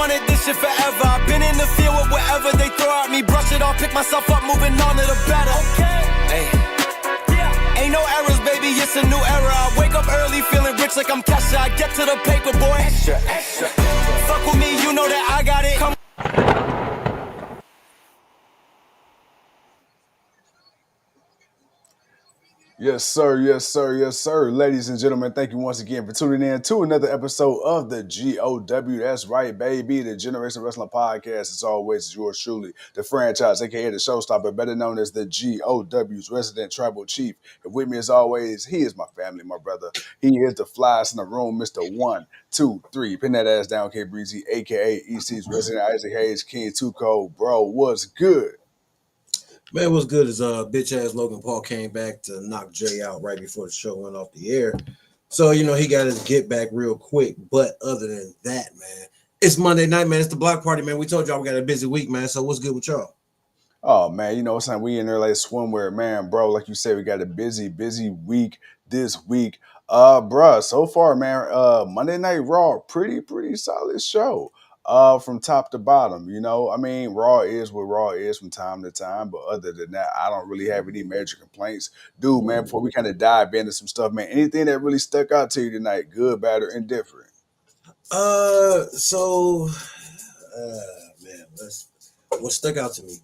wanted this shit forever. I've been in the field with whatever they throw at me. Brush it off, pick myself up, moving on to the better. Hey. Ain't no errors, baby, it's a new era. I wake up early, feeling rich like I'm Kesha. I get to the paper, boy. Extra. Fuck with me, you know that I got it. Come. Yes, sir. Yes, sir. Yes, sir. Ladies and gentlemen, thank you once again for tuning in to another episode of the GOW. That's right, baby. The Generation Wrestling Podcast. As always, is yours truly, the franchise, aka the showstopper, better known as the GOW's resident tribal chief. And with me, as always, he is my family, my brother. He is the flyest in the room, Mr. 1, 2, 3. Pin that ass down, K Breezy, aka EC's resident Isaac Hayes, King Tuco. Bro, what's good? Man, what's good is bitch ass Logan Paul came back to knock Jay out right before the show went off the air. So, you know, he got his get back real quick. But other than that, man, it's Monday night, man. It's the block party, man. We told y'all we got a busy week, man. So what's good with y'all? Oh, man, you know, it's like we in there like swimwear, man, bro. Like you said, we got a busy week this week. Bruh, so far, man, Monday Night Raw, pretty solid show. From top to bottom, you know. I mean, Raw is what Raw is from time to time, but other than that, I don't really have any major complaints. Dude, man, before we kind of dive into some stuff, man, anything that really stuck out to you tonight, good, bad, or indifferent? Man, what stuck out to me?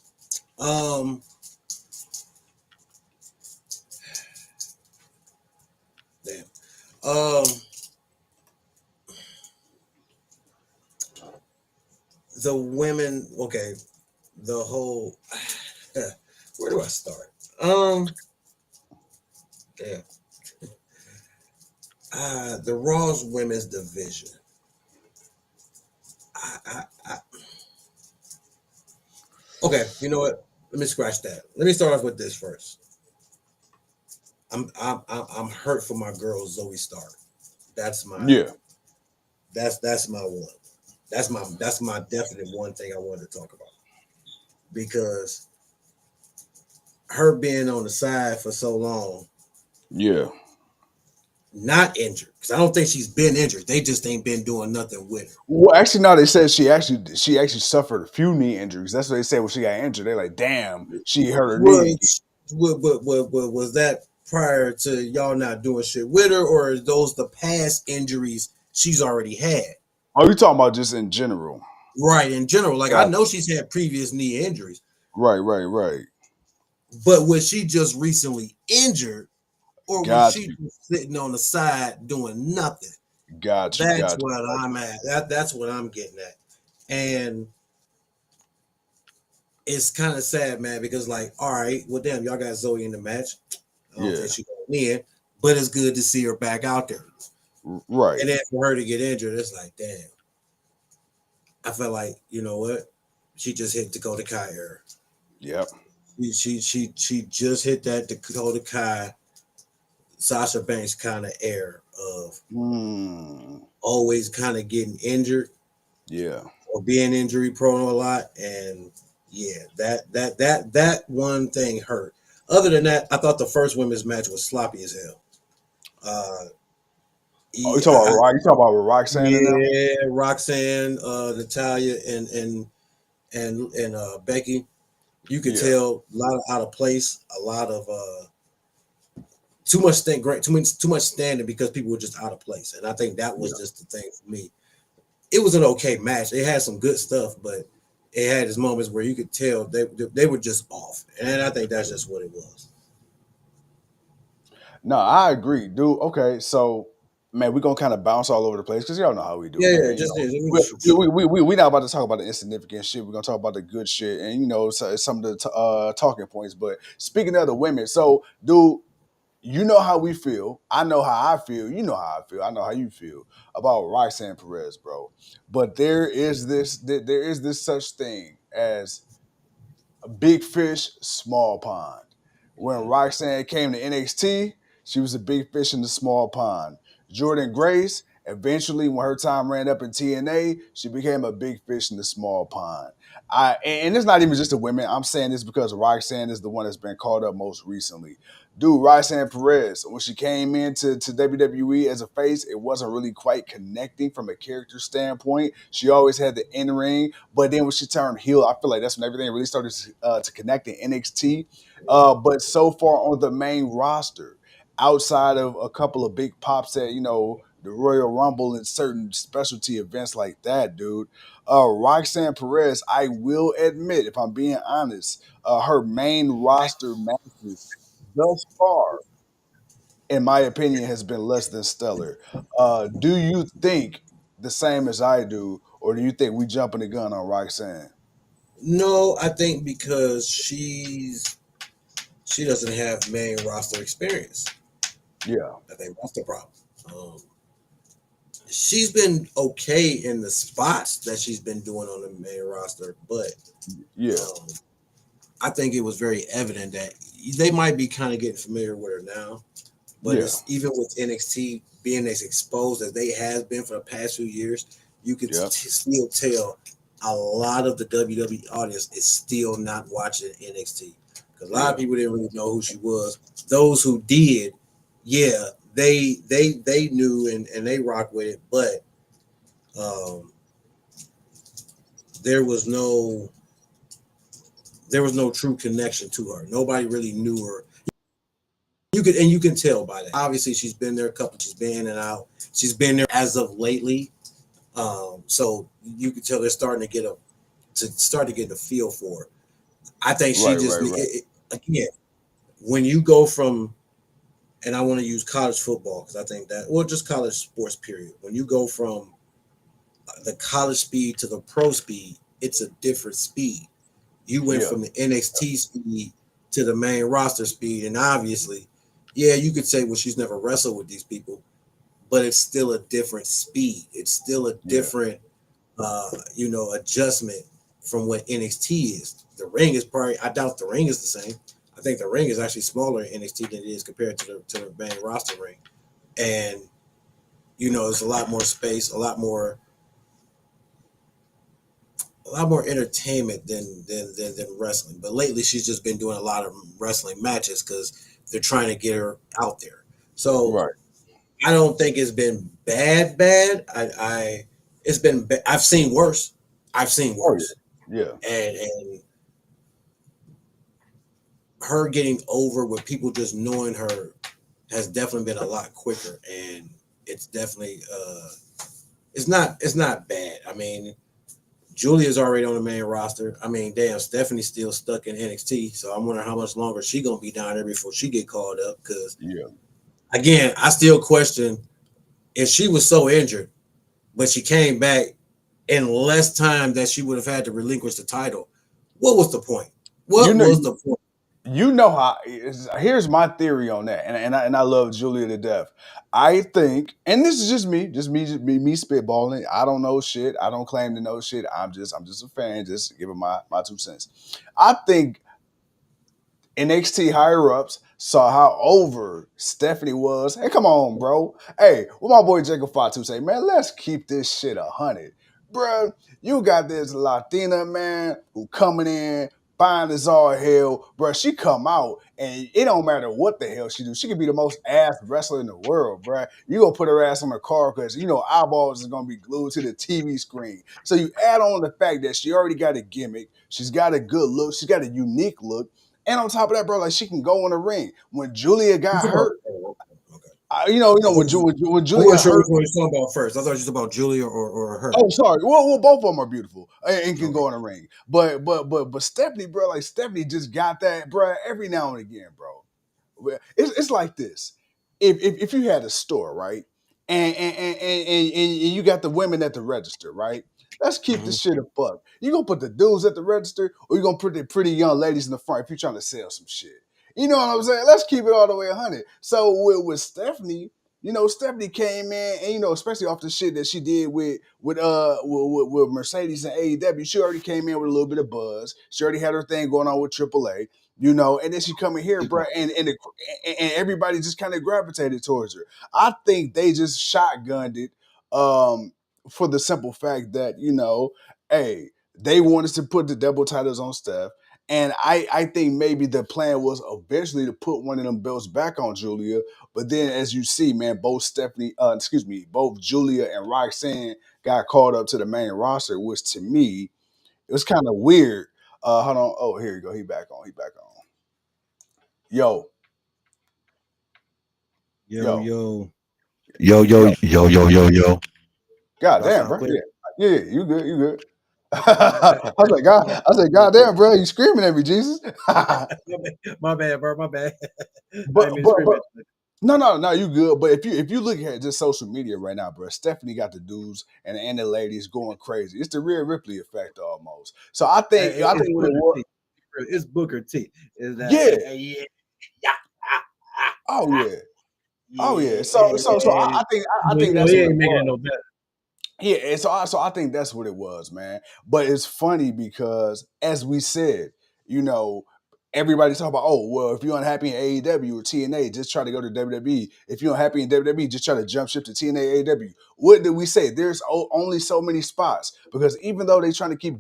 The women, okay, the whole, where do I start? The Raw's women's division. Okay, you know what? Let me scratch that. Let me start off with this first. I'm hurt for my girl Zoe Stark. That's my That's my one. That's my definite one thing I wanted to talk about, because her being on the side for so long, not injured, because I don't think she's been injured. They just ain't been doing nothing with her. Well, actually, no, they said she actually suffered a few knee injuries. That's what they said when she got injured. They're like, damn, she hurt her knee. Was that prior to y'all not doing shit with her, or are those the past injuries she's already had? Oh, you talking about just in general? Right, in general. Like, I know she's had previous knee injuries. Right. But was she just recently injured, or was she just sitting on the side doing nothing? That's what I'm at. That's what I'm getting at. And it's kind of sad, man, because, like, all right, well, damn, y'all got Zoe in the match. I don't think she got in, but it's good to see her back out there. Right. And then for her to get injured, it's like, damn. I felt like, you know what? She just hit Dakota Kai era. Yep. She just hit that Dakota Kai, Sasha Banks kind of air of always kind of getting injured. Yeah. Or being injury prone a lot. And yeah, that one thing hurt. Other than that, I thought the first women's match was sloppy as hell. You talking about Roxanne? Yeah, Roxanne, Natalya, and Becky. You could tell a lot of out of place, a lot of too much standing because people were just out of place, and I think that was just the thing for me. It was an okay match. It had some good stuff, but it had its moments where you could tell they were just off, and I think that's just what it was. No, I agree, dude. Okay, so, man, we're gonna kind of bounce all over the place because y'all know how we do. Yeah, we're not about to talk about the insignificant shit. We're gonna talk about the good shit, and you know, some of the talking points. But speaking of the women, so, dude, you know how we feel. I know how I feel. You know how I feel. I know how you feel about Roxanne Perez, bro. But there is this such thing as a big fish, small pond. When Roxanne came to NXT, she was a big fish in the small pond. Jordan Grace Eventually, when her time ran up in TNA, she became a big fish in the small pond. And it's not even just the women. I'm saying this because Roxanne is the one that's been called up most recently. Dude, Roxanne Perez, when she came into WWE as a face, it wasn't really quite connecting from a character standpoint. She always had the in-ring, but then when she turned heel, I feel like that's when everything really started to connect in NXT. But so far on the main roster, outside of a couple of big pops at, the Royal Rumble and certain specialty events like that, dude. Roxanne Perez, I will admit, if I'm being honest, her main roster matches thus far, in my opinion, has been less than stellar. Do you think the same as I do, or do you think we jumping the gun on Roxanne? No, I think because she doesn't have main roster experience. Yeah. I think that's the problem. She's been okay in the spots that she's been doing on the main roster, but yeah, I think it was very evident that they might be kind of getting familiar with her now. But it's, even with NXT being as exposed as they has been for the past few years, you can still tell a lot of the WWE audience is still not watching NXT because a lot of people didn't really know who she was. Those who did, they knew and they rock with it, but there was no true connection to her. Nobody really knew her. You can tell by that. Obviously, she's been there she's been in and out. She's been there as of lately. So you can tell they're starting to get a feel for her. I think she again, when you go from, and I want to use college football because I think that, or just college sports period. When you go from the college speed to the pro speed, it's a different speed. You went from the NXT speed to the main roster speed, and obviously, you could say, well, she's never wrestled with these people, but it's still a different speed. It's still a different, adjustment from what NXT is. The ring is probably, I doubt the ring is the same. I think the ring is actually smaller in NXT than it is compared to the main roster ring. And, there's a lot more space, a lot more entertainment than wrestling. But lately she's just been doing a lot of wrestling matches because they're trying to get her out there. So I don't think it's been bad. It's been I've seen worse. And her getting over with people just knowing her has definitely been a lot quicker, and it's definitely it's not bad. I mean, Julia's already on the main roster. I mean, damn, Stephanie's still stuck in NXT, so I'm wondering how much longer she gonna be down there before she get called up. Because again, I still question if she was so injured, but she came back in less time that she would have had to relinquish the title. What was the point? What was the point? Here's my theory on that, and I love Julia to death. I think, and this is just me spitballing. I don't know shit. I don't claim to know shit. I'm just a fan, just giving my 2 cents. I think NXT higher ups saw how over Stephanie was. Hey, come on, bro. Hey, what my boy Jacob Fatu say, man, let's keep this shit 100. Bro, you got this Latina man who coming in, fine as all hell. Bro, she come out and it don't matter what the hell she do. She could be the most ass wrestler in the world, bro. You gonna put her ass on the car because eyeballs is gonna be glued to the TV screen. So you add on the fact that she already got a gimmick, she's got a good look, she's got a unique look. And on top of that, bro, like she can go in the ring. When Julia got hurt, when Julia got hurt. What you talking about first? I thought you were talking about Julia or her. Oh, sorry. Well, both of them are beautiful and can go in the ring. But Stephanie, bro, like Stephanie just got that, bro. Every now and again, bro. It's like this. If you had a store, right, and you got the women at the register, right. Let's keep this shit a buck. You gonna put the dudes at the register, or you gonna put the pretty young ladies in the front if you're trying to sell some shit? You know what I'm saying? Let's keep it all the way 100. So with Stephanie, Stephanie came in, and especially off the shit that she did with Mercedes and AEW, she already came in with a little bit of buzz. She already had her thing going on with AAA, and then she come in here, bro, and everybody just kind of gravitated towards her. I think they just shotgunned it For the simple fact that, hey, they wanted to put the double titles on Steph. And I think maybe the plan was eventually to put one of them belts back on Julia. But then, as you see, man, both Julia and Roxanne got called up to the main roster, which to me, it was kind of weird. Hold on. Oh, here you go. He back on. Yo, Yo, yo. yo. Yo, yo, Yo. yo, yo, yo, yo. God Do I damn, sound bro. clear? Yeah, you good, you good. God damn, bro, you screaming at me, Jesus. My bad, bro. My bad. I but ain't been but but screaming. no, you good. But if you look at just social media right now, bro, Stephanie got the dudes and the ladies going crazy. It's the Rhea Ripley effect almost. So I It's think what it Booker was. T. It's Booker T. Is that Yeah. yeah, yeah, Oh yeah. Oh yeah. yeah, So and I think well, that's he what it ain't making it was. no better. Yeah, and so I think that's what it was, man. But it's funny because, as we said, you know, everybody talk about, oh, well, if you're unhappy in AEW or TNA, just try to go to WWE. If you're unhappy in WWE, just try to jump ship to TNA, AEW. What did we say? There's only so many spots because even though they're trying to keep not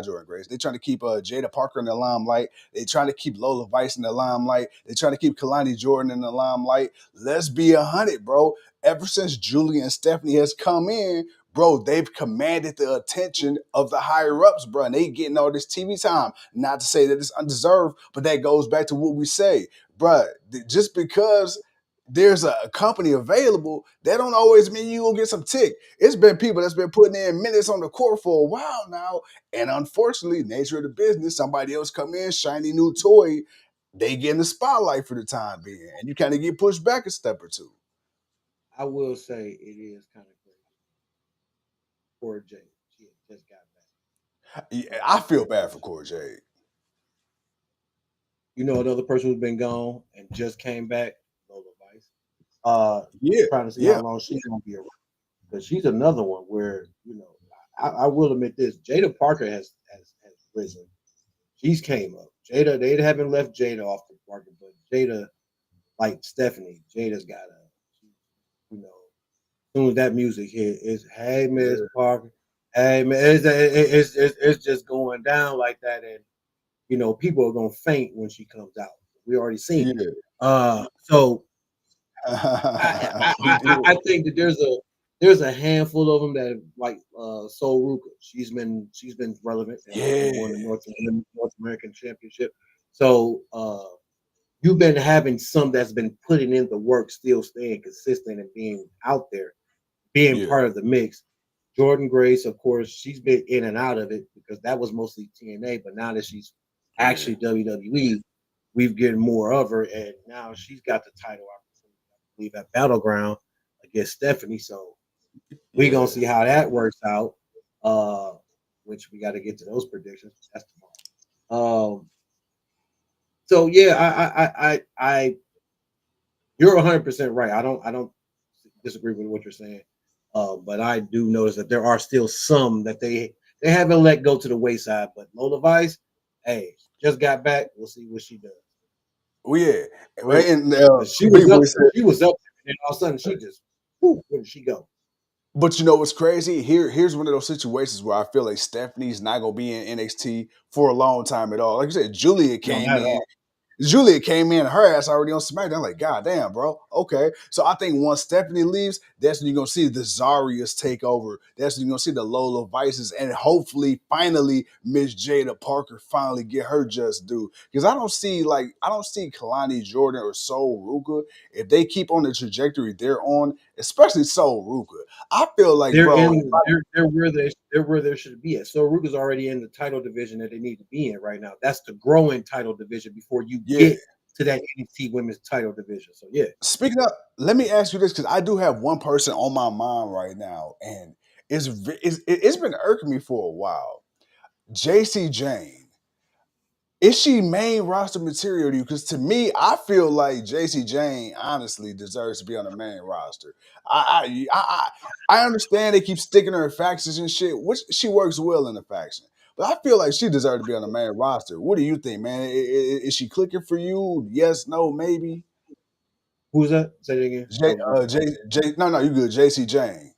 Jordan Grace, they're trying to keep Jada Parker in the limelight. They're trying to keep Lola Vice in the limelight. They're trying to keep Kalani Jordan in the limelight. Let's be 100, bro. Ever since Julie and Stephanie has come in, bro, they've commanded the attention of the higher ups, bro, and they getting all this TV time. Not to say that it's undeserved, but that goes back to what we say, bro. Just because there's a company available, that don't always mean you gonna get some tick. It's been people that's been putting in minutes on the court for a while now, and unfortunately, nature of the business, somebody else come in, shiny new toy, they get in the spotlight for the time being, and you kind of get pushed back a step or two. I will say it is kind of crazy. Poor Jay. She had just got back. Yeah, I feel bad for Corey Jade. You know another person who's been gone and just came back, Lola Vice. Yeah, Trying to see how yeah. long she's gonna be around because she's another one where I will admit this: Jada Parker has risen. She's came up. Jada, they haven't left Jada off the market, but Jada, like Stephanie, Jada's got a, as soon as that music hit, it's hey Miss Parker, hey man, it's just going down like that, and people are gonna faint when she comes out. We already seen it. So I think that there's a handful of them that like Soul Ruka. She's been relevant and won the North American Championship. So you've been having some that's been putting in the work, still staying consistent and being out there, being Yeah. part of the mix. Jordan Grace, of course, she's been in and out of it because that was mostly TNA, but now that she's actually WWE, we've getting more of her, and now she's got the title opportunity, I believe, at Battleground against Stephanie. So we're gonna see how that works out. Which we got to get to those predictions. That's tomorrow. So yeah, I you're 100% right. I don't disagree with what you're saying. But I do notice that there are still some that they haven't let go to the wayside. But Lola Vice, hey, just got back. We'll see what she does. Well, yeah. Wait, And she was people up, said, she was up, and all of a sudden she just, where did she go? but you know what's crazy? Here's one of those situations where I feel like Stephanie's not gonna be in NXT for a long time at all. Like you said, No, not at all. Julia came in, her ass already on SmackDown. I'm like, God damn, bro. Okay. So I think once Stephanie leaves, that's when you're going to see the Zarias take over. That's when you're going to see the Lola Vices and hopefully, finally, Miss Jada Parker finally get her just due. Because I don't see Kalani Jordan or Soul Ruka, if they keep on the trajectory they're on, especially Soul Ruka. I feel like, They're bro, in. They're where they should be at. So Ruka's already in the title division that they need to be in right now. That's the growing title division before you get to that NXT Women's title division. So yeah. Speaking of, let me ask you this because I do have one person on my mind right now, and it's been irking me for a while. JC Jane. Is she main roster material to you? Because to me, I feel like JC Jane honestly deserves to be on the main roster. I understand they keep sticking her in factions and shit, which she works well in the faction. But I feel like she deserves to be on the main roster. What do you think, man? Is she clicking for you? Yes, no, maybe. Who's that? Say it again. No, you good. JC Jane.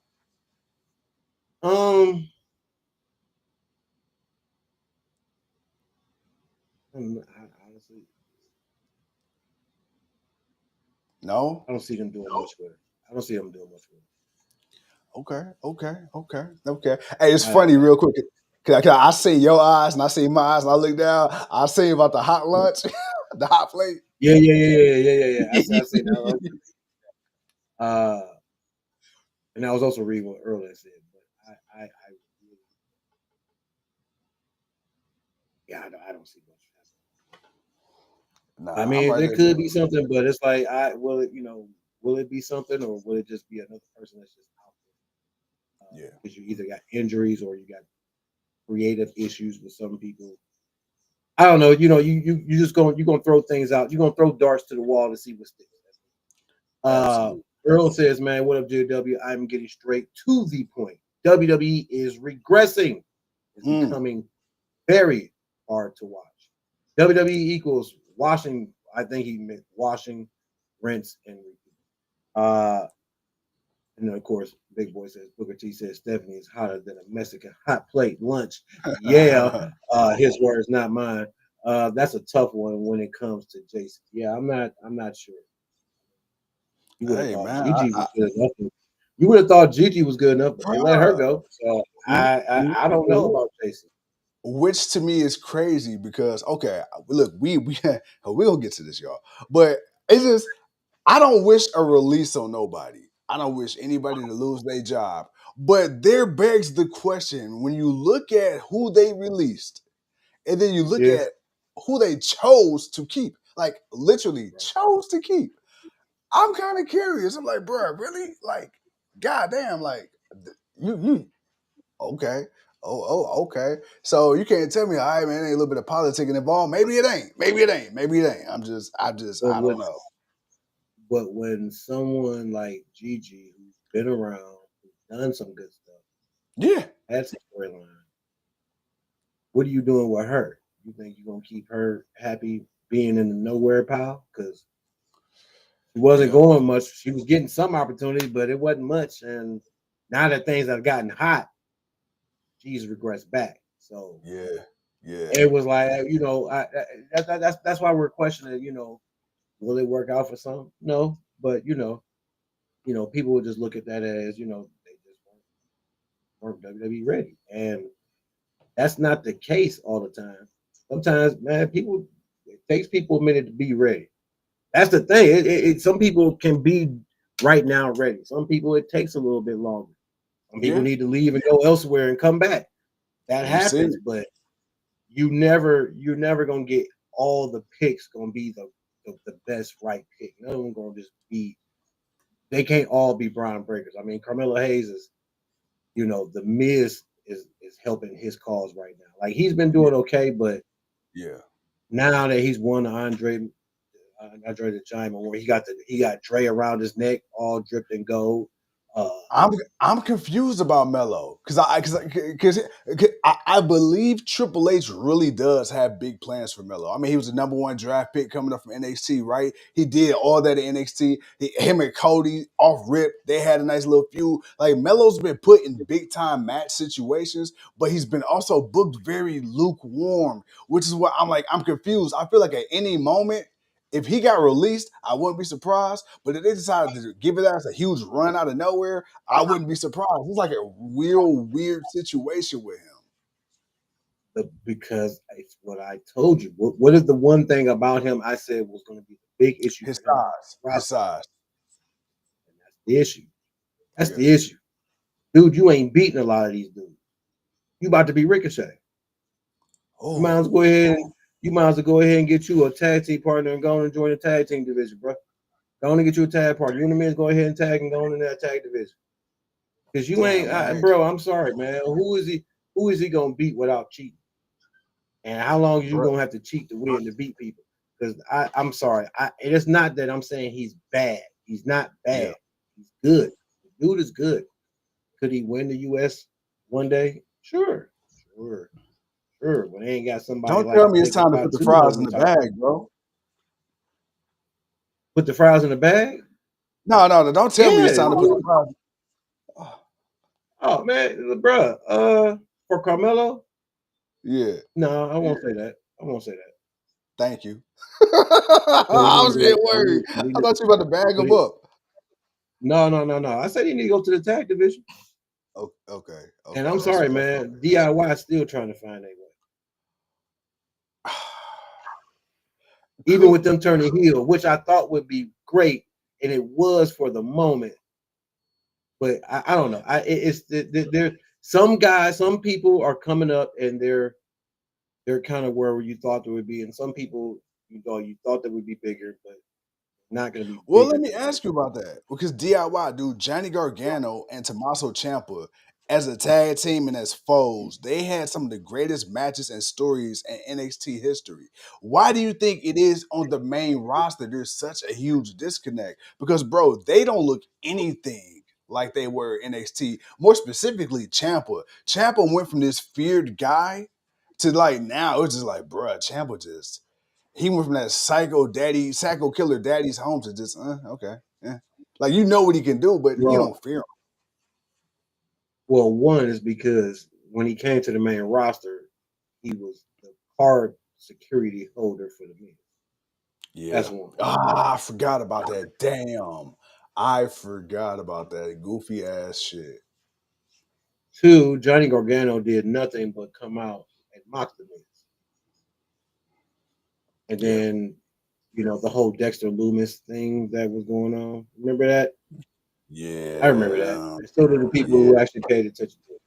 Honestly, No. I don't see them doing much with it. I don't see them doing much with it. Okay. Hey, it's funny, real quick. I see your eyes and I see my eyes and I look down. I see about the hot lunch, the hot plate. Yeah. I see that. And I was also reading what earlier said, but I don't see much. Nah, I I'm mean, right there there. could be something, but it's like, will it be something, or will it just be another person that's just out there? Yeah. Because you either got injuries or you got creative issues with some people. I don't know. You just you're gonna throw things out. You're gonna throw darts to the wall to see what sticks. Absolutely. Earl says, "Man, what up, JW? I'm getting straight to the point. WWE is regressing. It's becoming very hard to watch. WWE equals washing. I think he meant washing, rinse, and repeat. And then of course, Big Boy says, Booker T says Stephanie is hotter than a Mexican hot plate lunch. Yeah, his words, not mine. That's a tough one when it comes to Jason. Yeah, I'm not sure. You would have thought man, Gigi was good enough. You would have thought Gigi was good enough, but they let her go. So I don't know about Jason. Which to me is crazy because look, we gonna get to this, y'all. But it's just I don't wish a release on nobody. I don't wish anybody to lose their job. But there begs the question when you look at who they released and then you look at who they chose to keep, like literally chose to keep. I'm kind of curious. I'm like, bro, really? Like, goddamn, like you okay. Okay. So you can't tell me, all right, man, ain't a little bit of politicking involved. Maybe it ain't. I don't know. But when someone like Gigi, who's been around, who's done some good stuff, had some storyline, what are you doing with her? You think you're gonna keep her happy being in the nowhere pile? Because she wasn't going much. She was getting some opportunities, but it wasn't much. And now that things have gotten hot, she's regressed back. So it was like, that's why we're questioning. Will it work out for some? No, but people would just look at that as they just weren't WWE ready, and that's not the case all the time. Sometimes, man, it takes people a minute to be ready. That's the thing. Some people can be right now ready. Some people it takes a little bit longer. Some people need to leave and go elsewhere and come back. That happens, but you're never gonna get all the picks gonna be the best right pick. None of them gonna just be. They can't all be Brian Breakers. I mean, Carmelo Hayes is, the Miz is helping his cause right now. Like he's been doing okay, but now that he's won the Andre the Giant Award, he got Dre around his neck, all dripped in gold. I'm confused about Melo because I believe Triple H really does have big plans for Melo. I mean, he was the #1 draft pick coming up from NXT, right? He did all that in NXT. Him and Cody off rip, they had a nice little feud. Like Melo's been put in big time match situations, but he's been also booked very lukewarm, which is why I'm confused. I feel like at any moment, if he got released, I wouldn't be surprised. But if they decided to give it as a huge run out of nowhere, I wouldn't be surprised. It's like a real weird situation with him. Because it's what I told you. What is the one thing about him I said was going to be the big issue? His size. And that's the issue. That's the issue. Dude, you ain't beating a lot of these dudes. You about to be Ricochet. You might as well go ahead and get you a tag team partner and go and join the tag team division, bro. Go on and get you a tag partner. You and the men go ahead and tag and go on in that tag division. Because you bro, I'm sorry, man. Who is he gonna beat without cheating? And how long is you gonna have to cheat to win to beat people? Because I'm sorry. It is not that I'm saying he's bad. He's not bad. He's good. The dude is good. Could he win the US one day? Sure. When they ain't got somebody. Don't tell me it's time to put the fries in the bag, bro. Put the fries in the bag? No. Don't tell me it's time to put the fries. Oh man, bro. For Carmelo, Yeah. no, I won't say that. I won't say that. Thank you. But he I need was to getting go. worried. I thought you were about to bag him up. No. I said he need to go to the tag division. Okay. And I'm That's sorry, man. DIY is still trying to find a way. Even with them turning heel, which I thought would be great, and it was for the moment. But I don't know. It's there. Some guys, some people are coming up, and they're kind of where you thought they would be, and some people you thought they would be bigger, but not going to be Well, bigger let me than ask you about that because DIY, dude, Johnny Gargano and Tommaso Ciampa as a tag team and as foes, they had some of the greatest matches and stories in NXT history. Why do you think it is on the main roster there's such a huge disconnect? Because, bro, they don't look anything like they were in NXT. More specifically, Ciampa. Ciampa went from this feared guy to like now it's just like, bruh, Ciampa just he went from that psycho killer daddy's home to just okay, yeah. Like you know what he can do, but you well. don't fear him. Well, one is because when he came to the main roster, he was the card security holder for the men. That's Yeah. one. I forgot about that. Damn. I forgot about that goofy ass shit. Two, Johnny Gargano did nothing but come out and mock the men. And Yeah. then, the whole Dexter Loomis thing that was going on. Remember that? I remember that. Yeah. And so did the people Yeah. who actually paid attention to it.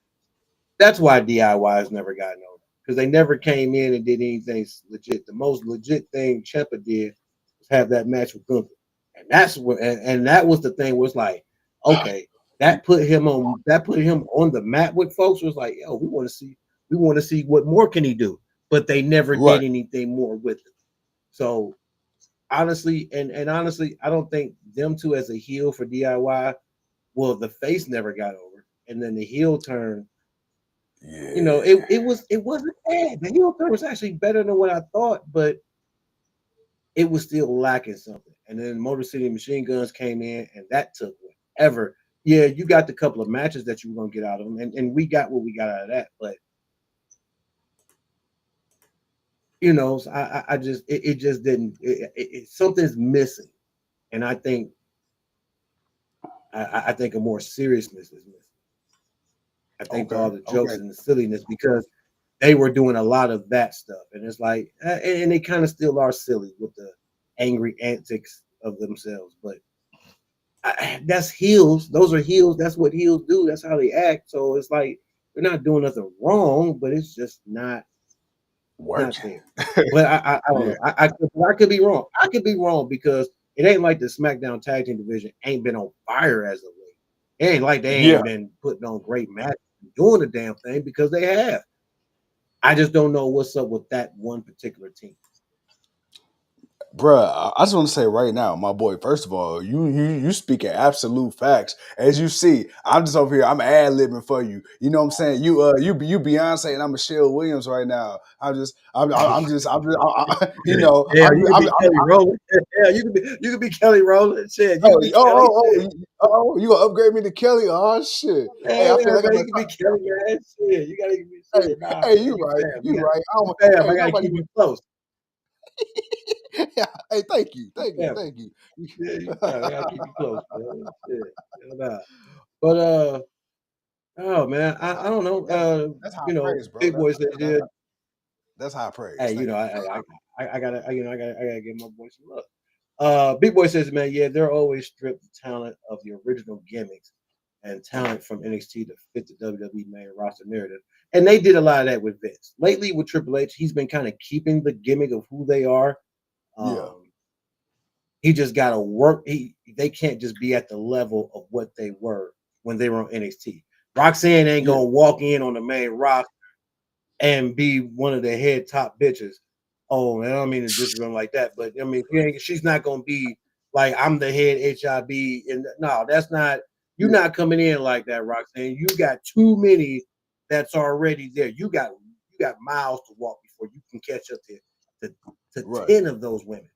That's why DIYs never got over because they never came in and did anything legit. The most legit thing Ciampa did was have that match with Gunther, and that's what. And that was the thing was like, okay, that put him on the map with folks. Was like, yo, we want to see what more can he do, but they never Right. did anything more with it. So honestly, and honestly, I don't think them two as a heel for DIY. Well, the face never got over, and then the heel turn Yeah. it wasn't bad. The heel turn was actually better than what I thought, but it was still lacking something. And then Motor City Machine Guns came in, and that took whatever. Yeah, you got the couple of matches that you were gonna get out of them, and we got what we got out of that. But so I just it just didn't. Something's missing, and I think I think a more seriousness is missing. I think Okay. all the jokes Okay. and the silliness because they were doing a lot of that stuff, and it's like, and they kind of still are silly with the angry antics of themselves. But that's heels; those are heels. That's what heels do. That's how they act. So it's like they're not doing nothing wrong, but it's just not Working. there. But I don't Yeah. know. I could be wrong. I could be wrong because it ain't like the SmackDown Tag Team division ain't been on fire as of late. It ain't like they Yeah. ain't been putting on great matches, doing the damn thing because they have. I just don't know what's up with that one particular team. Bruh, I just want to say right now, my boy. First of all, you speaking absolute facts. As you see, I'm just over here. I'm ad libbing for you. You know what I'm saying? You Beyonce and I'm Michelle Williams right now. I'm just you know Yeah, I'm you could be Kelly Rowland. Yeah, you could be Kelly Rowland. Shit, you could be Kelly. you gonna upgrade me to Kelly? Oh shit! Hey, Yeah, I feel like man, I'm you a could be Kelly, man. Shit, you gotta be hey shit. Nah, hey man, you right fam. you right. Fam, I Hey gotta nobody. keep you close. Hey, thank you, Fam. thank you. Yeah, I gotta keep you close, man. Shit. Nah. But oh man, I don't know. That's high praise, bro. Big boy said, yeah. That's high praise. Hey, Thank you. I gotta, I gotta give my boy some love. Big boy says, man, yeah, they're always stripped the talent of the original gimmicks and talent from NXT to fit the WWE main roster narrative. And they did a lot of that with Vince. Lately with Triple H, he's been kind of keeping the gimmick of who they are. Yeah. He just got to work. They can't just be at the level of what they were when they were on NXT. Roxanne ain't Yeah. gonna walk in on the main roster and be one of the head top bitches. Oh, and I don't mean to disrespect like that, but I mean she's not gonna be like I'm the head HIB. And no, that's not. You're not coming in like that, Roxanne. You got too many that's already there. You got miles to walk before you can catch up to Right. 10 of those women.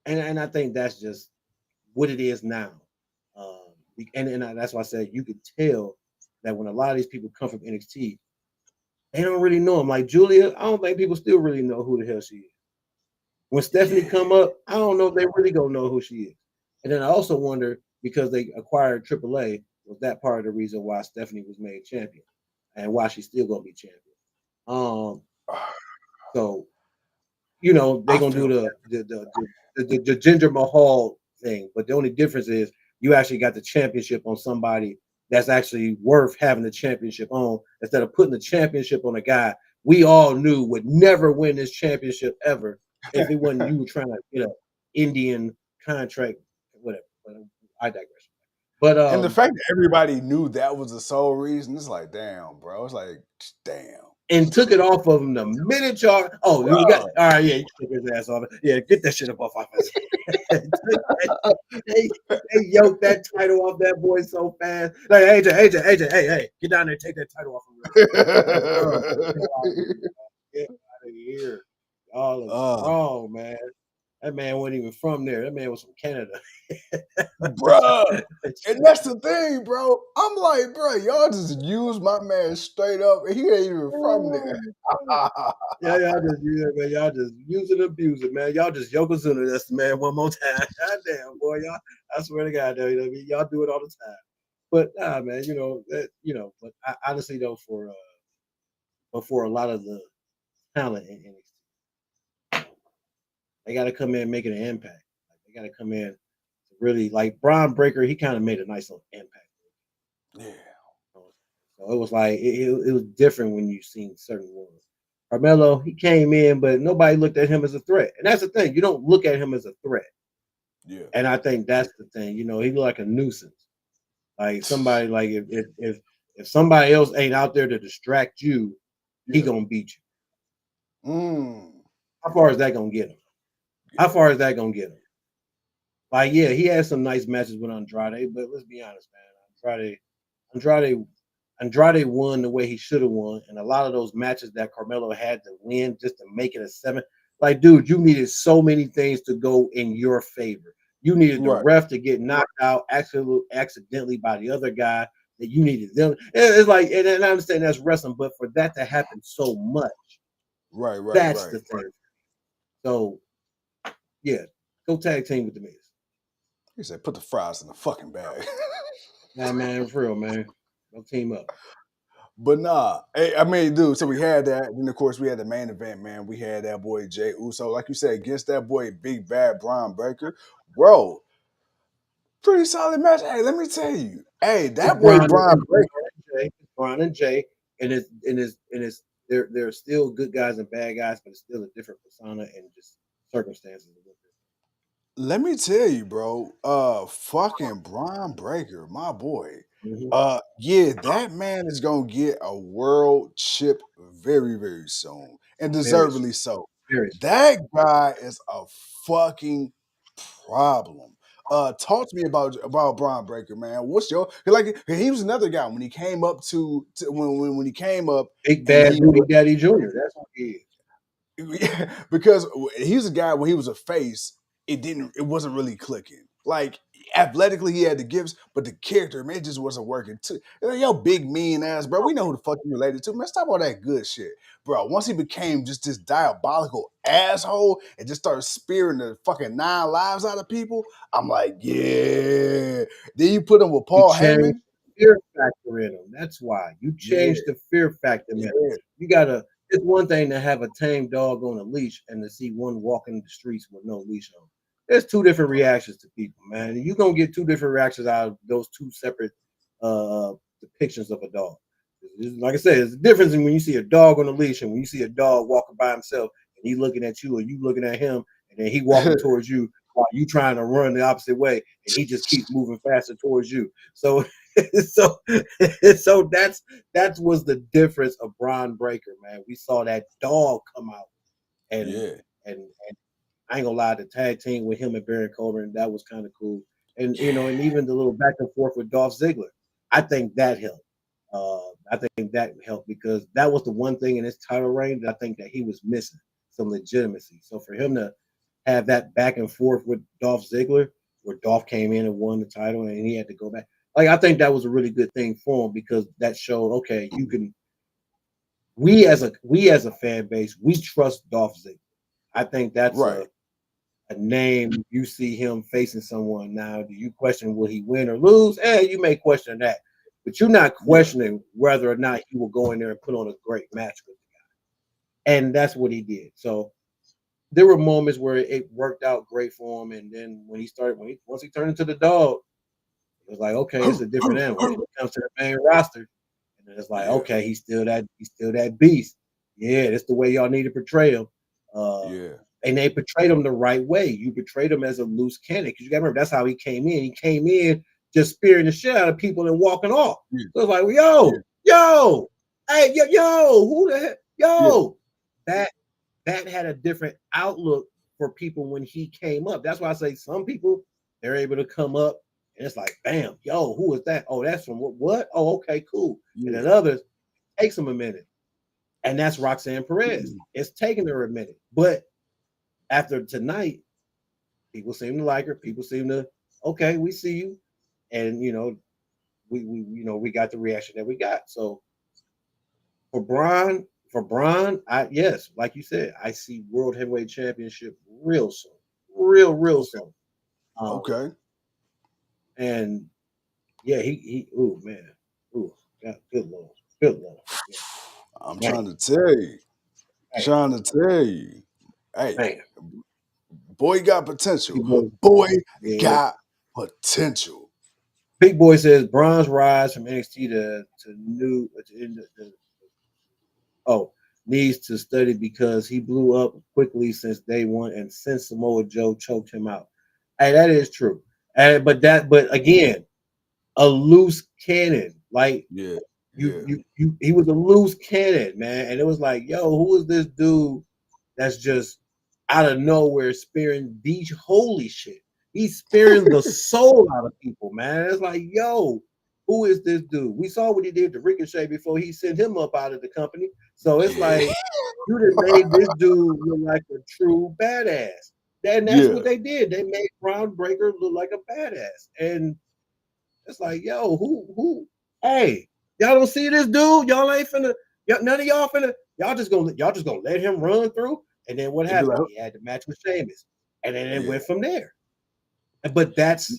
And I think that's just what it is now. And that's why I said you could tell that when a lot of these people come from NXT, they don't really know him. Like Julia, I don't think people still really know who the hell she is. When Stephanie come up, I don't know if they really gonna know who she is. And then I also wonder, because they acquired AAA, was that part of the reason why Stephanie was made champion and why she's still gonna be champion? So you know they're gonna do the Jinder Mahal thing, but the only difference is you actually got the championship on somebody that's actually worth having the championship on, instead of putting the championship on a guy we all knew would never win this championship ever if it wasn't you trying to get an Indian contract, whatever. But I digress. But And the fact that everybody knew that was the sole reason, it's like, damn, bro. It's like, damn. and took it off of him the minute y'all. Oh, you got all right. Yeah, you took his ass off. Yeah, get that shit up off our face. they yoked that title off that boy so fast. Like AJ, hey, get down there, and take that title off him. Get out of here. Y'all is wrong, man. That man wasn't even from there. That man was from Canada. Bruh. And that's the thing, bro. I'm like, bro, y'all just use my man straight up, and he ain't even from there. Yeah, y'all just use it, abuse it, man. Y'all just Yokozuna this man one more time. God damn, boy, y'all. I swear to God, y'all do it all the time. But nah, man, but I honestly though, for a lot of the talent in NXT, they got to come in and make an impact. Like, they got to come in to really, like Braun Breaker. He kind of made a nice little impact. Yeah. So it was like it was different when you seen certain ones. Carmelo, he came in, but nobody looked at him as a threat. And that's the thing. You don't look at him as a threat. Yeah. And I think that's the thing. He looked like a nuisance. Like somebody, like if somebody else ain't out there to distract you, he gonna beat you. How far is that gonna get him? How far is that gonna get him? Like, yeah, he had some nice matches with Andrade, but let's be honest, man. Andrade won the way he should have won, and a lot of those matches that Carmelo had to win just to make it a 7. Like, dude, you needed so many things to go in your favor. You needed the ref to get knocked out accidentally by the other guy. That you needed them. It's like, and I understand that's wrestling, but for that to happen so much, that's the thing. So, yeah, go tag team with the Miz. He said, "Put the fries in the fucking bag." Nah, man, for real, man. Go team up. But nah, I mean, dude, so we had that. Then, of course, we had the main event, man. We had that boy, Jey Uso. Like you said, against that boy, Big Bad Braun Breaker. Bro, pretty solid match. Hey, let me tell you. Hey, that boy, Braun Breaker. Braun and Jey, and they're still good guys and bad guys, but it's still a different persona and just circumstances. Let me tell you, bro. Fucking Braun Breaker, my boy. Yeah, that man is gonna get a world chip very, very soon, and deservedly so. That guy is a fucking problem. Talk to me about Braun Breaker, man. What's your like? He was another guy when he came up to when he came up. Big Bad Booty Daddy Jr. That's what he is. Yeah, because he was a guy when he was a face, it wasn't really clicking. Like athletically, he had the gifts, but the character, man, it just wasn't working. Too. Like, yo, big mean ass, bro. We know who the fuck you related to, man. Stop all that good shit, bro. Once he became just this diabolical asshole and just started spearing the fucking 9 lives out of people, I'm like, yeah. Then you put him with Paul Heyman. Fear factor in him. That's why you changed the fear factor. Man. You gotta. It's one thing to have a tame dog on a leash and to see one walking the streets with no leash on. There's 2 different reactions to people, man. You're gonna get 2 different reactions out of those 2 separate depictions of a dog. Like I said, there's a difference in when you see a dog on a leash and when you see a dog walking by himself and he's looking at you or you looking at him and then he walking towards you while you trying to run the opposite way and he just keeps moving faster towards you. So so that was the difference of Braun Breaker, man. We saw that dog come out, and I ain't gonna lie, the tag team with him and Baron Corbin, that was kind of cool. And and even the little back and forth with Dolph Ziggler, I think that helped. I think that helped because that was the one thing in his title reign that I think that he was missing, some legitimacy. So for him to have that back and forth with Dolph Ziggler, where Dolph came in and won the title and he had to go back. like I think that was a really good thing for him because that showed okay, you can. We as a fan base, we trust Dolph Ziggler. I think that's Right. a name. You see him facing someone now. Do you question will he win or lose? You may question that, but you're not questioning whether or not he will go in there and put on a great match with the guy. And that's what he did. So there were moments where it worked out great for him, and then when he once he turned into the dog, it was like okay, it's a different animal. When it comes to the main roster, and then it's like okay, he's still that beast. Yeah, that's the way y'all need to portray him. And they portrayed him the right way. You portrayed him as a loose cannon because you got to remember that's how he came in. He came in just spearing the shit out of people and walking off. So it's like, yo, hey, yo, who the heck, yo, that had a different outlook for people when he came up. That's why I say some people they're able to come up and it's like, bam, yo, who is that? Oh, that's from what? Oh, okay, cool. And then others takes them a minute, and that's Roxanne Perez. It's taking her a minute, but after tonight, people seem to like her. People seem to, okay, we see you, and we got the reaction that we got. So for Braun, yes, like you said, I see World Heavyweight Championship real soon, real soon. Okay. And yeah, he, oh man, God, good lord. Yeah. I'm trying to tell you. Hey, man. boy got potential. Boy got potential. Big Boy says Braun's rise from NXT needs to study because he blew up quickly since day one and since Samoa Joe choked him out. Hey, that is true. But again, a loose cannon. Like he was a loose cannon, man. And it was like, yo, who is this dude that's just out of nowhere spearing these holy shit? He's spearing the soul out of people, man. It's like, yo, who is this dude? We saw what he did to Ricochet before he sent him up out of the company. So it's like, you just made this dude look like a true badass. And that's what they did. They made Braun Breaker look like a badass. And it's like, yo, who? Hey, y'all don't see this dude? Y'all ain't finna, none of y'all finna, y'all just gonna let him run through. And then what happened? He had the match with Sheamus. And then it went from there. But that's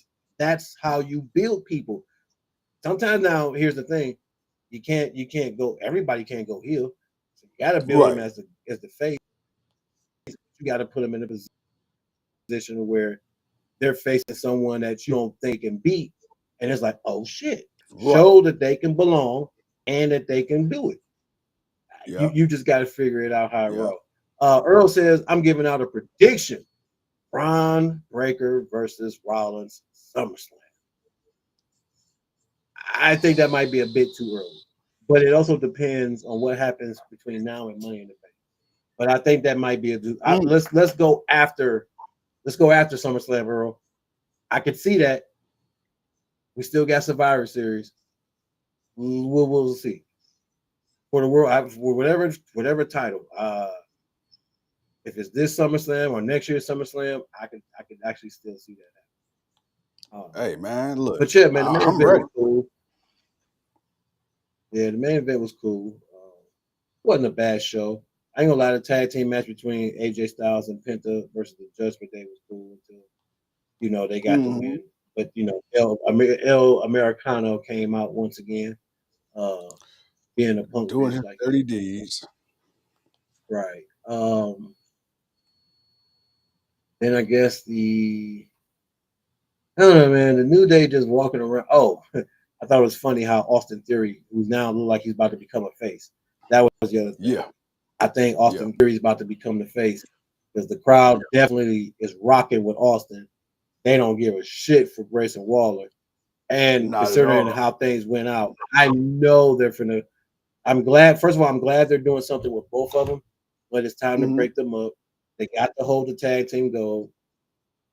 how you build people. Sometimes now, here's the thing: you can't go. Everybody can't go heel. So you got to build him as the face. You got to put them in a position where they're facing someone that you don't think can beat, and it's like, oh shit, show that they can belong and that they can do it. You just got to figure it out how it rolls. Earl says, I'm giving out a prediction. Braun Breaker versus Rollins SummerSlam. I think that might be a bit too early, but it also depends on what happens between now and Money in the Bank. But I think that might be let's go after SummerSlam, Earl. I could see that. We still got Survivor Series. We'll see for the world for whatever title. If it's this SummerSlam or next year's SummerSlam, I could actually still see that happen. Hey man, look. But yeah, man, the main I'm event ready. was cool. Yeah, the main event was cool. Wasn't a bad show. I ain't gonna lie, the tag team match between AJ Styles and Penta versus the Judgement Day was cool until they got the win. But El Americano came out once again, being a punk doing bitch his like dirty deeds. Right. Then I guess I don't know, man. The New Day just walking around. Oh, I thought it was funny how Austin Theory, who's now look like he's about to become a face. That was the other thing. Yeah. I think Austin Theory is about to become the face because the crowd definitely is rocking with Austin. They don't give a shit for Grayson Waller. And considering how things went out, I know they're finna. I'm glad. First of all, I'm glad they're doing something with both of them, but it's time to break them up. They got to hold the tag team gold.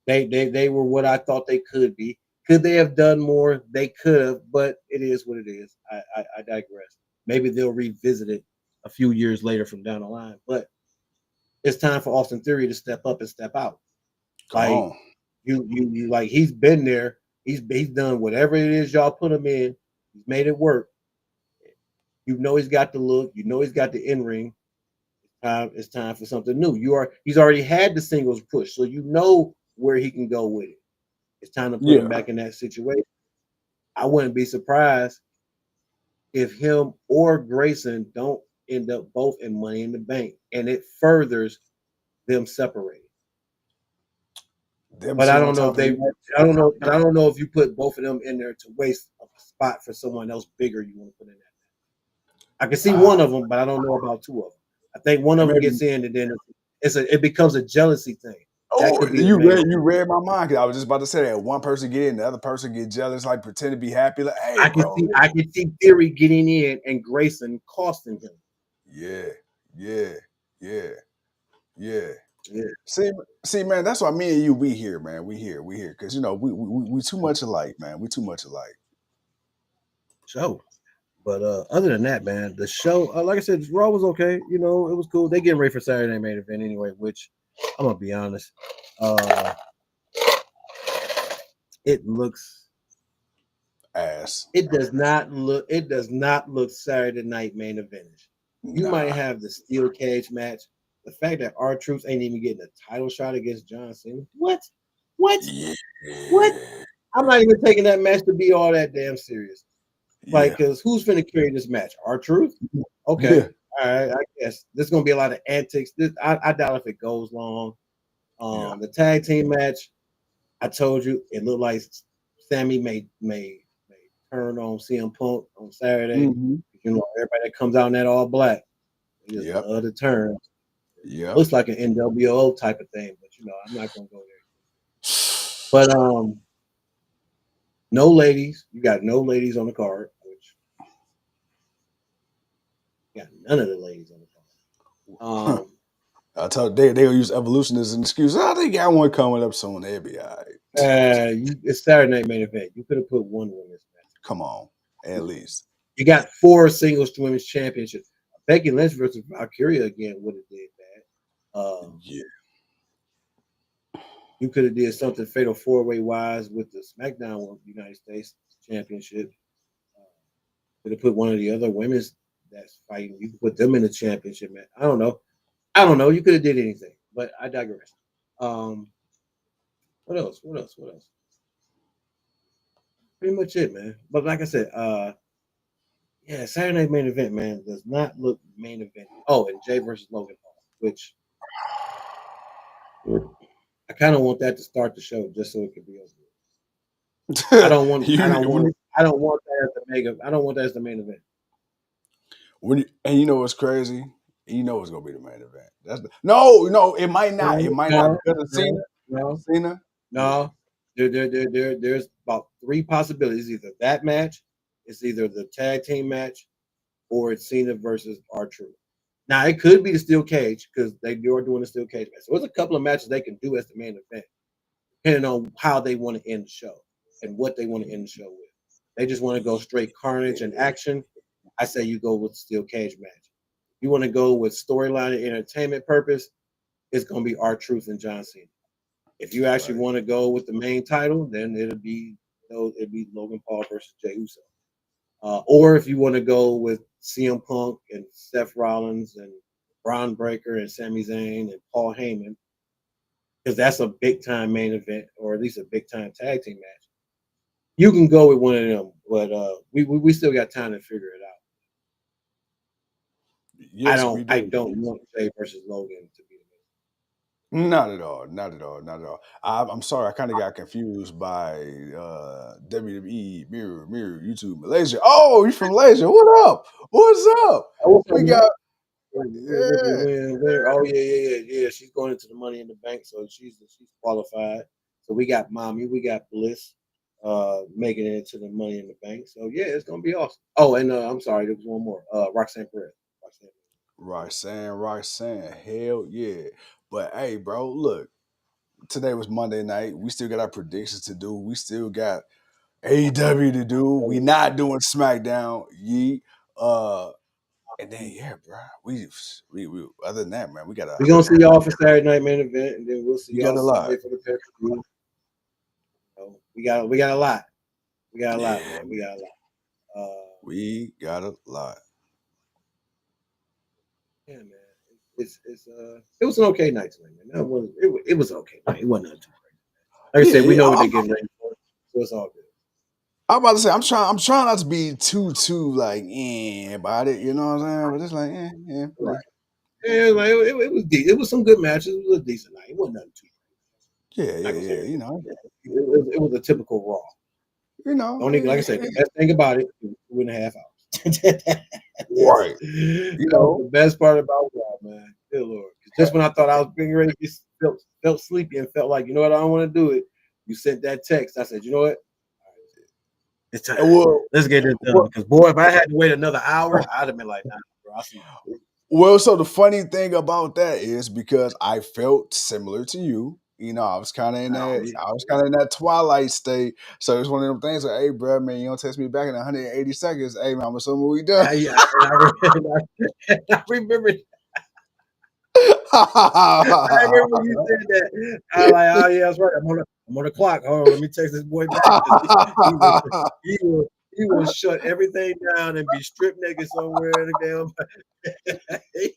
They were what I thought they could be. Could they have done more? They could have, but it is what it is. I digress. Maybe they'll revisit it a few years later from down the line. But it's time for Austin Theory to step up and step out. You like he's been there. He's done whatever it is y'all put him in. He's made it work. You know he's got the look. You know he's got the in ring. It's time for something new. He's already had the singles push, so you know where he can go with it. It's time to put him back in that situation. I wouldn't be surprised if him or Grayson don't end up both in Money in the Bank, and it furthers them separated. But I don't know if I don't know if you put both of them in there to waste a spot for someone else bigger you want to put in that. I can see one of them, but I don't know about two of them. I think one of them gets in, and then it becomes a jealousy thing. Oh, you read my mind. Cause I was just about to say that one person get in, the other person get jealous, like pretend to be happy. Like, hey, I can see Theory getting in and Grayson costing him. Yeah. See, man, that's why me and you we here, man. We here, because we too much alike, man. We too much alike. So, but other than that, man, the show, like I said, Raw was okay. It was cool. They getting ready for Saturday Night Main Event anyway, which I'm gonna be honest, it looks ass. It does not look Saturday Night Main Event. You might have the steel cage match. The fact that R-Truth ain't even getting a title shot against John Cena. What? Yeah. What? I'm not even taking that match to be all that damn serious. Like, because who's finna carry this match? R-Truth? Okay. Yeah. All right. I guess there's gonna be a lot of antics. I doubt if it goes long. The tag team match, I told you, it looked like Sami may turn on CM Punk on Saturday. Mm-hmm. Everybody that comes out in that all black, they just love the turn. Yeah, looks like an NWO type of thing, but I'm not gonna go there. But no ladies. You got no ladies on the card, which you got none of the ladies on the card. I told they'll use Evolution as an excuse. Oh, they got one coming up soon. They'll be all right. It's Saturday Night Main Event. You could have put one women's match. Come on, at least. You got 4 singles women's championships. Becky Lynch versus Valkyria again would have did that. You could have did something fatal 4-way wise with the SmackDown United States Championship. Could have put one of the other women's that's fighting. You could put them in the championship match. I don't know. You could have did anything, but I digress. What else? Pretty much it, man. But like I said, Saturday Night Main Event, man, does not look main event. Oh, and Jay versus Logan Paul, which I kind of want that to start the show just so it could be over. I don't want that as the main event. And you know what's crazy? You know it's gonna be the main event. No, it might not. It might not because of Cena. No. There's about 3 possibilities. Either that match, it's either the tag team match, or it's Cena versus R-Truth. Now it could be the steel cage because they are doing the steel cage match. So there's a couple of matches they can do as the main event, depending on how they want to end the show and what they want to end the show with. They just want to go straight carnage and action. I say you go with the steel cage match. You want to go with storyline and entertainment purpose, it's going to be R-Truth and John Cena. If you actually want to go with the main title, then it'll be Logan Paul versus Jey Uso. Or if you want to go with CM Punk and Seth Rollins and Braun Breaker and Sami Zayn and Paul Heyman, because that's a big time main event or at least a big time tag team match. You can go with one of them, but we still got time to figure it out. Yes, I don't want Jay versus Logan to be the main. Not at all. I'm sorry, I kind of got confused by WWE Mirror YouTube Malaysia. Oh, you from Malaysia? What up? What's up? We got. Oh yeah. She's going into the Money in the Bank, so she's qualified. So we got Mommy, we got Bliss, making it into the Money in the Bank. So yeah, it's gonna be awesome. Oh, and I'm sorry, there was one more. Roxanne Perez. Roxanne. Hell yeah. But hey, bro, look. Today was Monday night. We still got our predictions to do. We still got AEW to do. We not doing SmackDown. And then bro. We other than that, man, we gonna see y'all for Saturday Night Main Event, and then we'll see y'all Sunday for the pay-per-view. So we got a lot. We got a lot, man. We got a lot. We got a lot. Yeah, man. It was an okay night tonight, man. It was okay night. It wasn't too crazy. Like I said, we know what they're getting ready for, so it's all good. I'm about to say I'm trying not to be too like about it, you know what I'm saying? But it's like Right. Yeah, like it was decent. It was some good matches. It was a decent night. It wasn't nothing too crazy. yeah, you know. It was a typical Raw. You know. Only like I said, the best thing about it was 2.5 hours. Right. You know, the best part about Raw, man. Good Lord. Just when I thought I was getting ready, felt sleepy and felt like, you know what, I don't want to do it. You sent that text. I said, you know what? It's time. Let's get this done. Because boy, if I had to wait another hour, I'd have been like, nah, bro, I'll see you. Well, so the funny thing about that is because I felt similar to you. You know, I was kind of in that twilight state. So it's one of them things like, hey, bro, man, you don't text me back in 180 seconds. Hey, man, I'm assuming we done. I remember. I remember when you said that. I was like, oh yeah, that's right. I'm on the clock. Oh, let me text this boy back. He will shut everything down and be stripped naked somewhere in the damn.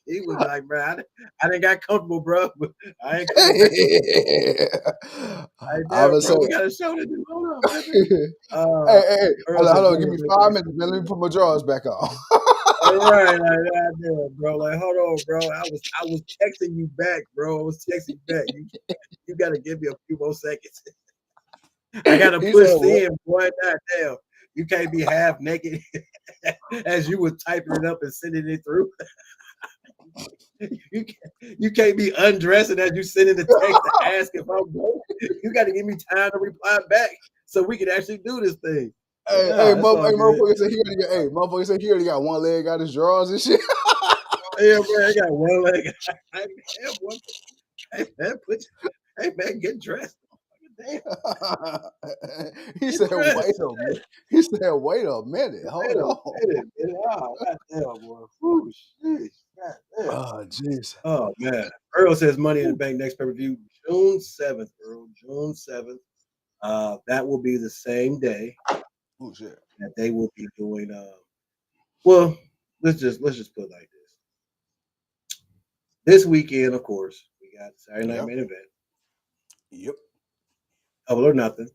He was like, bro, I didn't got comfortable, bro. But I ain't coming back. We got a show to do. Hold on, hey, hold on, give me 5 minutes, man. Let me put my drawers back on. All right, bro. Like, hold on, bro. I was texting you back, bro. I was texting back. You gotta give me a few more seconds. I gotta push in, boy. Damn. You can't be half naked as you were typing it up and sending it through. You can't be undressing as you sending the text to ask if I'm going. You got to give me time to reply back so we can actually do this thing. Motherfucker said he already got one leg out his drawers and shit. Yeah, man, I got one leg. Hey, man, get dressed. Damn. He said, wait a minute. He said, wait a minute. Hold on. Goddamn, boy. Whew, sheesh. Goddamn. Oh, jeez. Oh, man. Earl says Money in the Bank next pay-per-view, June 7th, Earl. June 7th. That will be the same day that they will be doing well, let's just put it like this. This weekend, of course, we got Saturday night main event. Yep. Double or Nothing.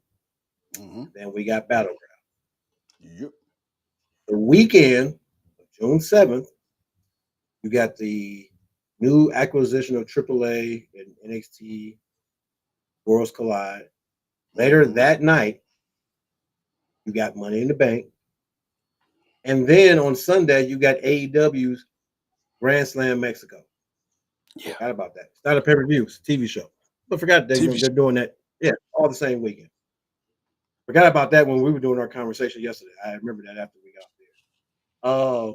Mm-hmm. Then we got Battleground. Yep. The weekend of June 7th, you got the new acquisition of AAA and NXT Worlds Collide. Later that night, you got Money in the Bank. And then on Sunday, you got AEW's Grand Slam Mexico. Yeah. Forgot about that. It's not a pay-per-view, it's a TV show. But forgot they're doing that. Yeah, all the same weekend. Forgot about that when we were doing our conversation yesterday. I remember that after we got there.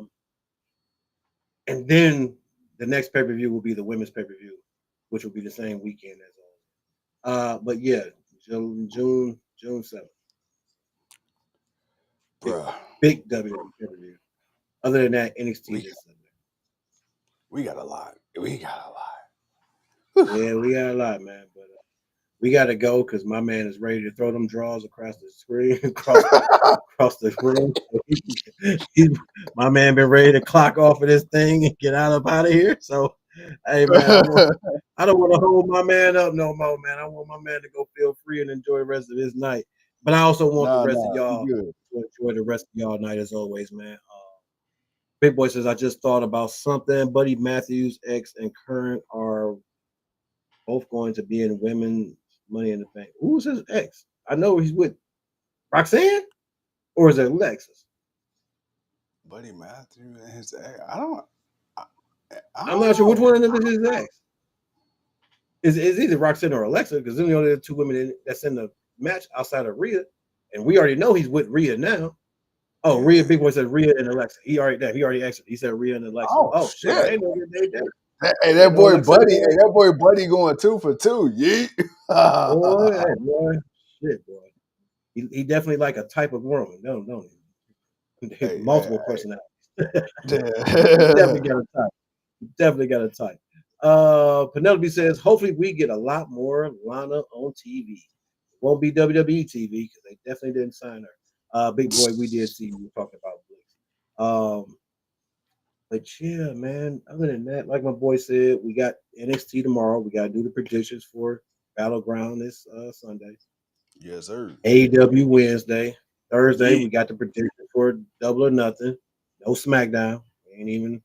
And then the next pay-per-view will be the women's pay-per-view, which will be the same weekend as all. But yeah, June 7th. Bruh. Big WWE pay-per-view. Other than that, NXT this Sunday. We got a lot. Yeah, we got a lot, man. But we got to go because my man is ready to throw them draws across the screen, across the room. My man been ready to clock off of this thing and get out of here. So, hey, man, I don't want to hold my man up no more, man. I want my man to go feel free and enjoy the rest of his night. But I also want the rest of y'all to enjoy the rest of y'all night as always, man. Big Boy says, I just thought about something. Buddy Matthews, ex and current are both going to be in women Money in the Bank. Who's his ex? I know he's with Roxanne, or is it Lexus? Buddy Matthews and his ex. I'm not sure which one of them is his ex. It's either Roxanne or Alexa because they're the only two women that's in the match outside of Rhea, and we already know he's with Rhea now. Oh, Rhea. Big Boy said Rhea and Alexa. He already exited. He said Rhea and Alexa. Oh shit! I didn't know Hey, that boy Buddy going 2 for 2. Yeet. boy. Shit, boy. He definitely like a type of woman, don't he? Hey, multiple personalities. Definitely got a type. Penelope says, hopefully we get a lot more Lana on TV. Won't be WWE TV because they definitely didn't sign her. Big boy, we did see you talking about Blix. But yeah, man. Other than that, like my boy said, we got NXT tomorrow. We got to do the predictions for Battleground this Sunday. Yes, sir. AEW Wednesday. Thursday, Yeah. we got the prediction for Double or Nothing. No SmackDown. We ain't even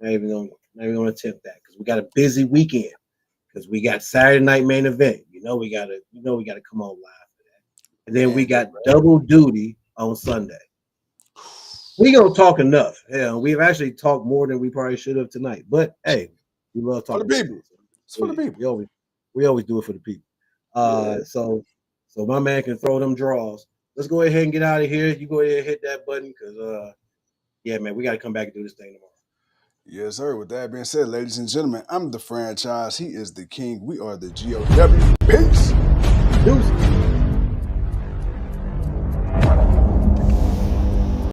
not even gonna attempt that because we got a busy weekend. Because we got Saturday night main event. We gotta come on live for that. And then we got double duty on Sunday. We gonna talk enough. Hell, we've actually talked more than we probably should have tonight. But hey, we love talking for the people. It's for the people. We always do it for the people. So my man can throw them draws. Let's go ahead and get out of here. You go ahead and hit that button because yeah, man, we gotta come back and do this thing tomorrow. Yes, sir. With that being said, ladies and gentlemen, I'm the franchise. He is the king. We are the GOW. Peace. Deuces.